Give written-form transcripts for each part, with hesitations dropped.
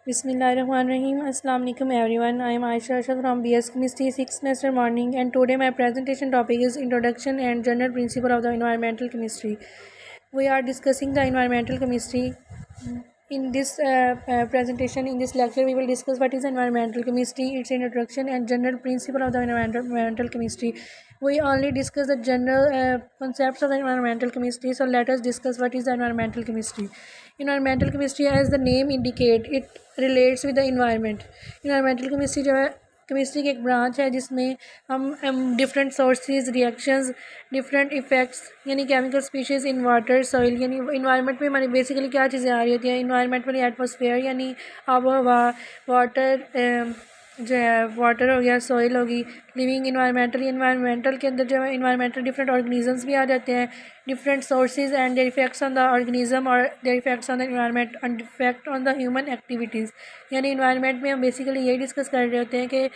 Bismillahirrahmanirrahim. Assalamu alaikum everyone. I am Aisha Arshad from BS Chemistry 6th semester morning, and today my presentation topic is Introduction and General Principle of the Environmental Chemistry. We are discussing the environmental chemistry. In this presentation, in this lecture, we will discuss what is environmental chemistry, its introduction and general principle of the environmental chemistry. We only discuss the general concepts of the environmental chemistry, so let us discuss what is the environmental chemistry. Environmental chemistry, as the name indicate, it relates with the environment. Environmental chemistry जो है chemistry की एक branch है जिसमें हम different sources reactions different effects यानी chemical species in water soil यानी environment में हमारी बेसिकली क्या चीज़ें आ रही होती हैं इन्वायरमेंट में एटमॉस्फेयर यानी आबो हवा वाटर जो है वाटर हो गया सॉइल होगी लिविंग इन्वायरमेंटल के अंदर जो है इन्वायरमेंटल डिफरेंट ऑर्गेनिजम्स भी आ जाते हैं different sources and their effects on the organism और their effects on the environment and effect on the human activities यानी इन्वायरमेंट में हम बेसिकली यही डिस्कस कर रहे होते हैं कि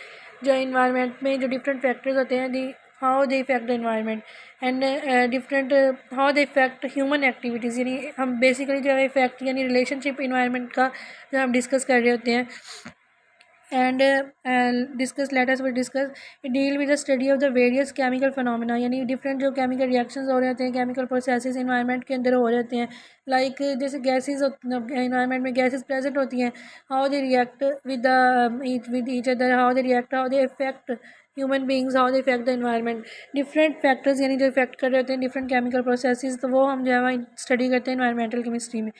जो इन्वायरमेंट में जो डिफरेंट फैक्टर्स होते हैं the how they effect the environment and different how they effect human activities यानी हम बेसिकली जो है इफेक्ट यानी रिलेशनशिप इन्वायरमेंट का जो हम डिस्कस कर रहे होते हैं and discuss let us will discuss deal with the study of the various chemical phenomena यानी different जो chemical reactions हो रहे होते हैं chemical processes environment के अंदर हो रहे होते हैं like जैसे gases environment में gases present होती हैं how they react with each other how they react how they affect human beings how they affect the environment different factors यानी जो affect कर रहे होते हैं different chemical processes तो वो हम जो है स्टडी करते हैं environmental chemistry में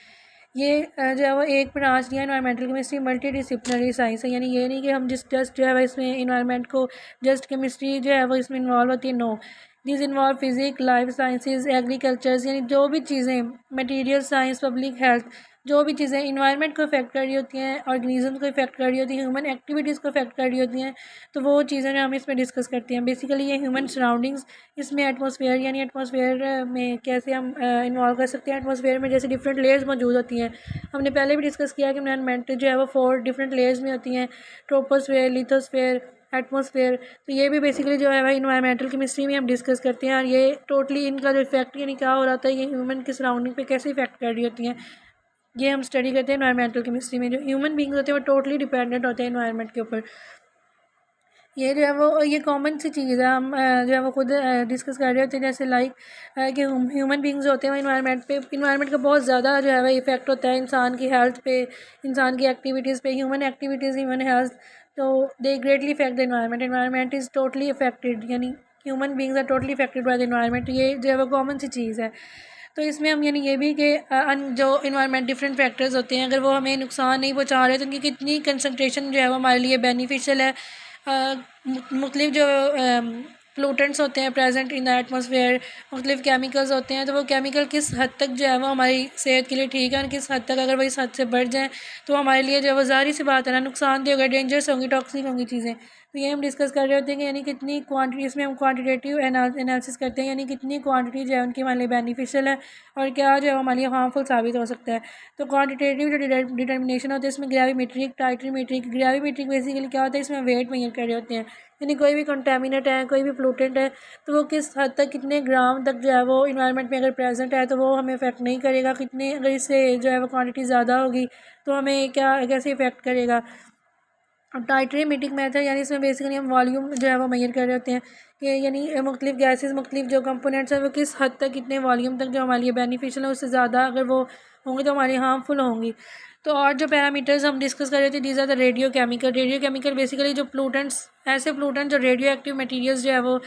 ये जो है वो एक ब्रांच दिया environmental chemistry multi disciplinary science है यानी ये नहीं कि हम जस्ट जो है वो इसमें इन्वायरमेंट को जस्ट केमिस्ट्री जो है वो इसमें इन्वॉल्व होती है no this involve physics life sciences agricultures यानी जो भी चीज़ें मटेरियल साइंस पब्लिक हेल्थ जो भी चीज़ें इन्वायरमेंट को इफेक्ट कर रही होती हैं ऑर्गेनिज्म को इफेक्ट कर रही होती हैं ह्यूमन एक्टिविटीज़ को इफेक्ट कर रही होती हैं तो वो चीज़ें हम इसमें डिस्कस करते हैं बेसिकली ये ह्यूमन सराउंडिंग्स इसमें एटमॉस्फेयर यानी एटमॉस्फेयर में कैसे हम इन्वॉल्व कर सकते हैं एटमॉस्फेयर में जैसे डिफरेंट लेयर्स मौजूद होती हैं हमने पहले भी डिस्कस किया कि एनवायरनमेंट जो है वो 4 डिफरेंट लेयर्स में होती हैं ट्रोपोस्फेयर लिथोस्फेयर एटमॉस्फेयर तो ये भी बेसिकली जो है वह इन्वायरमेंटल केमिस्ट्री में हम डिस्कस करते हैं और ये टोटली इनका जो इफेक्ट यानी क्या हो रहा था ये ह्यूमन की सराउंडिंग पे कैसे इफेक्ट कर रही होती हैं ये हम स्टडी करते हैं इन्वायरमेंटल केमिस्ट्री में जो ह्यूमन बींग्स होते हैं वो टोटली डिपेंडेंट होते हैं इन्वायरमेंट के ऊपर ये जो है वो ये कॉमन सी चीज़ है हम जो है वो खुद डिस्कस कर रहे होते हैं जैसे लाइक कि ह्यूमन बींग्स होते हैं वो इन्वायरमेंट का बहुत ज़्यादा जो है वो इफेक्ट होता है इंसान की हेल्थ पे इंसान की एक्टिविटीज़ पे ह्यूमन एक्टिविटीज़ ह्यूमन हेल्थ तो they greatly effect the environment is totally affected यानी human beings are totally affected by the environment ये जो है वो कॉमन सी चीज़ है तो इसमें हम यानी ये भी कि जो इन्वायरमेंट डिफरेंट फैक्टर्स होते हैं अगर वो हमें नुकसान नहीं पहुँचा रहे तो उनकी कितनी कंसनट्रेशन जो है वो हमारे लिए बेनिफिशियल है मुख्तलिफ जो पोलूटेंट्स होते हैं प्रेजेंट इन द एटमॉस्फेयर मुख्तलिफ केमिकल्स होते हैं तो वो केमिकल किस हद तक जो है वो हमारी सेहत के लिए ठीक है और किस हद तक अगर वो इस हद से बढ़ जाएँ तो हमारे लिए जो है वो ज़ाहिर सी बात है ना नुकसानदेह होगा डेंजरस होंगी टॉक्सिक होंगी चीज़ें तो ये हम डिस्कस कर रहे होते हैं कि यानी कितनी क्वांटिटी इसमें हम क्वांटिटेटिव एनालिसिस करते हैं यानी कितनी क्वांटिटी जो है उनकी हमारे लिए बेनिफिशियल है और क्या जो है हमारे लिए हार्मफुल साबित हो सकता है तो क्वांटिटेटिव जो डिटर्मिनेशन होता है इसमें ग्रेविमेट्रिक टाइट्रीमेट्रिक ग्रेविमेट्रिक बेसिकली क्या होता है इसमें वेट मेजर कर रहे होते हैं यानी कोई भी कंटेमिनेट है कोई भी पोलूटेंट है तो वो किस हद तक कितने ग्राम तक जो है वो इन्वायरमेंट में अगर प्रेजेंट है तो वो हमें इफेक्ट नहीं करेगा कितने अगर इससे जो है वो क्वांटिटी ज़्यादा होगी तो हमें क्या कैसे इफेक्ट करेगा अब टाइट्रीमेट्रिक मेथड यानी इसमें बेसिकली हम वॉल्यूम जो है वो मेजर कर रहे होते हैं कि यानी मुख्तलिफ गैसेस मुख्तलिफ जो कंपोनेंट्स हैं वो किस हद तक कितने वॉल्यूम तक जो हमारे लिए बेनिफिशियल है उससे ज़्यादा अगर वो होंगी तो हमारे हार्मफुल होंगी तो और जो पैरामीटर्स हम डिस्कस कर रहे थे these are the radio chemical basically जो पोलूटेंट्स ऐसे पोलूटेंट जो रेडियो एक्टिव मटीरियल्स जो है वो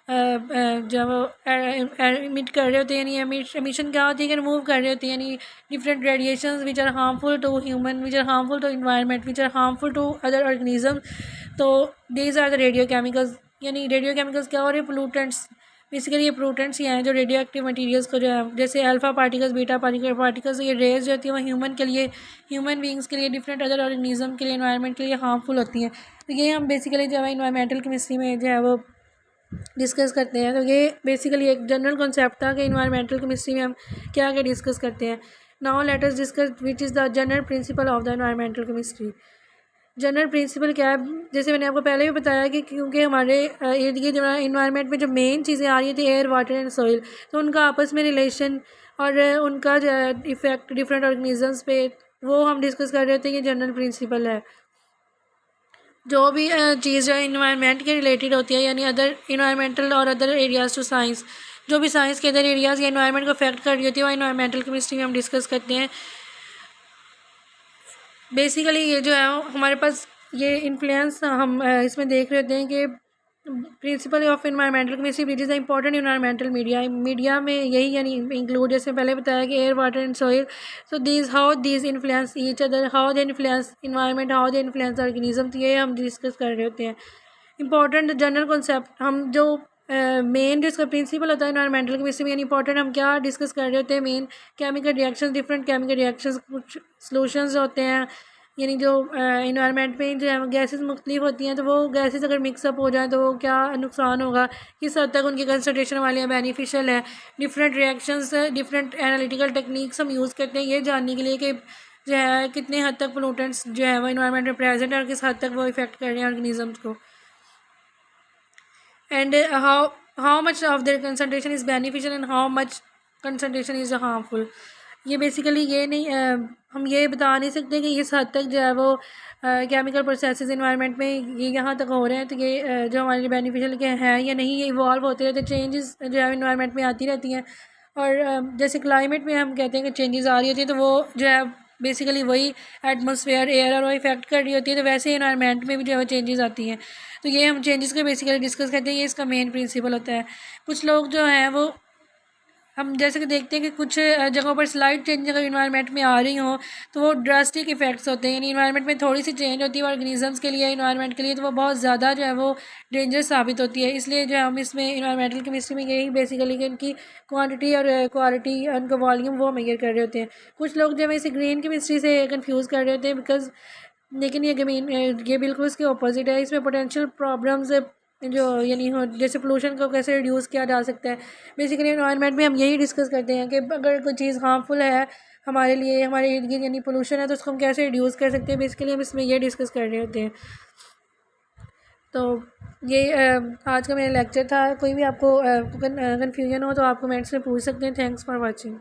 जो है वो इमिट कर रहे होते हैं यानी एमिशन क्या होती है कि रिमूव कर रहे होते हैं यानी different radiations which are harmful to human which are harmful to environment which are harmful to other organism तो these are the radio chemicals यानी रेडियो केमिकल्स क्या हो रहे हैं पोलूटेंट्स बेसिकली ये पोलूटेंट्स ही हैं जो रेडियो एक्टिव मटीरियल्स को जो है जैसे अल्फा पार्टिकल्स बीटा पार्टिकल्स ये रेज जो होती है वो ह्यूमन के लिए ह्यूमन बींग्स के लिए डिफरेंट अदर ऑर्गेनिज्म के लिए इन्वायरमेंट के लिए हार्मफुल होती हैं तो ये हम बेसिकली जो है इन्वायरमेंटल केमिस्ट्री में जो है वो डिस्कस करते हैं तो ये बेसिकली एक जनरल कॉन्सेप्ट था कि इन्वायरमेंटल केमिस्ट्री में हम क्या क्या डिस्कस करते हैं now let us discuss which is the general principle of the environmental chemistry general principle क्या है जैसे मैंने आपको पहले भी बताया कि क्योंकि हमारे इर्द गिर्द इन्वायरमेंट में जो मेन चीज़ें आ रही थी एयर वाटर एंड सॉइल तो उनका आपस में रिलेशन और उनका जो इफ़ेक्ट डिफरेंट ऑर्गेनिजम्स पे वो हम डिस्कस कर रहे होते हैं। ये जनरल प्रिंसिपल है। जो भी चीज़ है इन्वायरमेंट के रिलेटेड होती है, यानी अदर इन्वायरमेंटल और अदर एरियाज़ टू साइंस, जो भी साइंस के अदर एरियाज़ या इन्वायरमेंट को अफेक्ट कर रही होती है वो इन्वायरमेंटल केमिस्ट्री में हम डिस्कस करते हैं। बेसिकली ये जो है हमारे पास ये इन्फ्लुएंस हम इसमें देख रहे होते हैं कि principle of environmental chemistry which is the important environmental media में यही यानी इंक्लूड, जैसे पहले बताया कि air, water and soil. So these how these influence each other, how they influence environment, how they influence organism. तो ये हम डिस्कस कर रहे होते हैं। इंपॉर्टेंट जनरल कॉन्सेप्ट, हम जो मेन जो इसका प्रिंसिपल होता है इन्वायरमेंटल केमिस्ट्री में, यानी इंपॉर्टेंट हम क्या डिस्कस कर रहे होते हैं, main chemical reactions, different chemical reactions, कुछ सॉल्यूशंस होते हैं, यानी जो इन्वायरमेंट में जो है गैसेस मुख्तलिफ होती हैं, तो वो गैसेस अगर मिक्सअप हो जाए तो वो क्या नुकसान होगा, किस हद तक उनकी कंसनट्रेशन वाले हैं बेनिफिशियल है। Different reactions, different analytical techniques हम यूज़ करते हैं ये जानने के लिए कि जो है कितने हद तक पोल्यूटेंट्स जो है वो इन्वायरमेंट में प्रेजेंट है और किस हद तक वो इफेक्ट कर रहे हैं ऑर्गेनिजम्स को, and how much of their concentration is beneficial and how much concentration is harmful. ये बेसिकली ये नहीं हम ये बता नहीं सकते कि इस हद तक जो है वो केमिकल प्रोसेसेस इन्वायरमेंट में ये यहाँ तक हो रहे हैं तो ये जो हमारे लिए बेनिफिशियल के हैं या नहीं, ये इवॉल्व होते रहते, चेंजेस जो है इन्वायरमेंट में आती रहती हैं। और जैसे क्लाइमेट में हम कहते हैं कि चेंजेस आ रही होती है, तो वो जो है बेसिकली वही एटमॉस्फेयर, एयर और वो इफेक्ट कर रही होती है, तो वैसे इन्वायरमेंट में भी जो है चेंजेस आती हैं। तो ये हम चेंजेस को बेसिकली डिस्कस करते हैं, ये इसका मेन प्रिंसिपल होता है। कुछ लोग जो हैं वो हम जैसे कि देखते हैं कि कुछ जगहों पर स्लाइड चेंज अगर इन्वायरमेंट में आ रही हो तो वो ड्रास्टिक इफेक्ट्स होते हैं, यानी इन्वायरमेंट में थोड़ी सी चेंज होती है ऑर्गेनिजम्स के लिए, इन्वायरमेंट के लिए, तो वो बहुत ज़्यादा जो है वो डेंजरस साबित होती है। इसलिए जो हम इसमें इन्वायरमेंटल केमिस्ट्री में यही बेसिकली कि इनकी क्वांटिटी और क्वालिटी, उनका वॉल्यूम वो मेजर कर रहे होते हैं। कुछ लोग जो है इसे ग्रीन केमिस्ट्री से कन्फ्यूज़ कर रहे होते हैं बिकॉज, लेकिन ये बिल्कुल इसके अपोजिट है। इसमें पोटेंशियल प्रॉब्लम्स जो यानी हो, जैसे पोल्यूशन को कैसे रिड्यूस किया जा सकता है। बेसिकली एनवायरनमेंट में हम यही डिस्कस करते हैं कि अगर कोई चीज़ हार्मफुल है हमारे लिए, हमारे इर्द गिर्द यानी पोल्यूशन है, तो उसको हम कैसे रिड्यूस कर सकते हैं, बेसिकली हम इसमें ये डिस्कस कर रहे होते हैं। तो ये आज का मेरा लेक्चर था। कोई भी आपको कन्फ्यूजन हो तो आप कमेंट्स में पूछ सकते हैं। Thanks for watching.